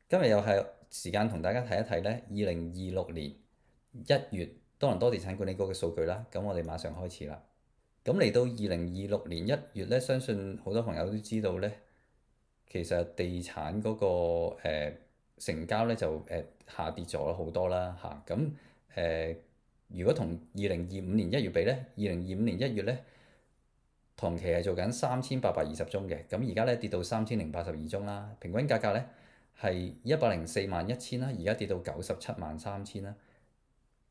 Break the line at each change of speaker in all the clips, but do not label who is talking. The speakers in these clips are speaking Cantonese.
今日又係時間同大家睇一睇呢2026年1月多倫多地產管理局嘅數據啦。咁我哋馬上開始啦。咁嚟到2026年1月呢，相信好多朋友都知道呢，其實地產嗰個成交呢就下跌咗好多啦嚇。咁如果同2025年1月比呢，2025年1月呢，同期係做緊3820宗嘅，咁而家咧跌到3082宗啦，平均價格咧係1041100啦，而家跌到973,000啦。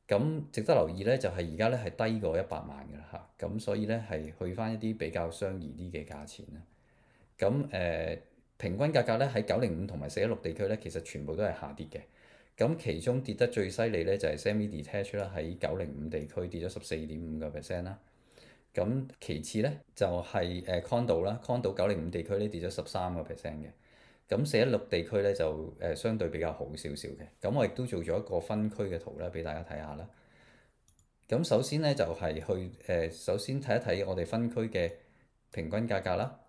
咁值得留意咧，就係而家咧係低過100萬嘅啦嚇，咁所以咧係去翻一啲比較相宜啲嘅價錢啦。咁平均價格咧喺905同埋416地區咧，其實全部都係下跌嘅。咁其中跌得最犀利咧就係 semi-detached 啦，喺905地區跌咗14.5%啦。咁其次咧就係condo 啦，condo 905地區咧跌咗13%嘅。咁416地區咧就相對比較好少少嘅。咁我亦都做咗一個分區嘅圖咧，俾大家睇下啦。咁首先咧就係首先睇一睇我哋分區嘅平均價格啦。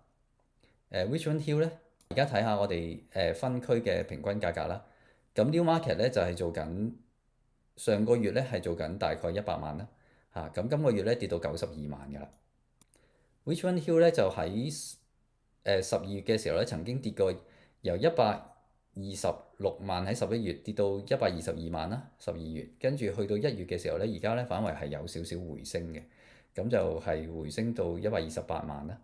Richmond Hill 咧，而家睇下我哋分區嘅平均價格啦。咁 Newmarket 咧就係做緊上個月咧係做緊大概100萬啦。咁今個月咧跌到92萬㗎啦。Richmond Hill 咧就喺12月嘅時候咧曾經跌過，由126萬喺11月跌到122萬啦，12月，跟住去到1月嘅時候咧，而家咧反為係有少少回升嘅，咁就係回升到128萬啦。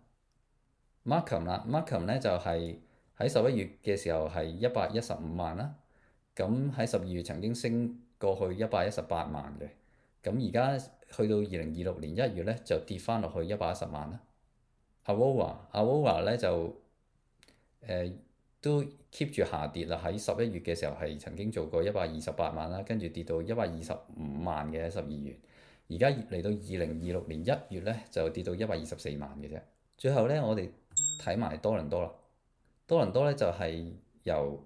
Markham 啦，Markham 咧就係喺11月嘅時候係115萬啦，咁喺12月曾經升過去118萬嘅，咁而家去到2026年1月咧就跌翻落去110萬啦。Aurora 咧就都 keep 住下跌啦，喺11月嘅時候係曾經做過128萬啦，跟住跌到125萬嘅喺12月，而家嚟到2026年1月咧就跌到124萬嘅啫。最後咧我哋睇埋多倫多啦，多倫多咧就係由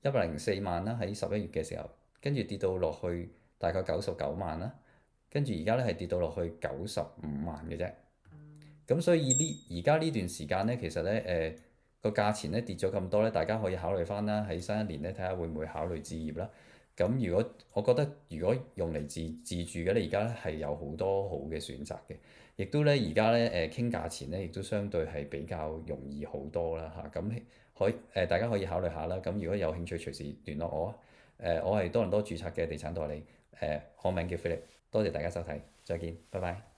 104萬啦喺11月嘅時候，跟住跌到落去大概99萬啦，跟住而家咧係跌到落去95萬嘅啫。咁所以而家呢段時間呢，其實呢個價錢呢跌咗咁多呢，大家可以考慮翻啦，喺新一年呢睇下會唔會考慮置業啦。咁如果我覺得如果用嚟自住嘅呢，而家呢係有好多好嘅選擇嘅，亦都呢而家呢傾價錢呢，亦都相對係比較容易好多啦嚇。咁大家可以考慮下啦。咁如果有興趣隨時聯絡我啊。我係多倫多註冊嘅地產代理，我名叫 Philip，多謝大家收睇，再見，拜拜。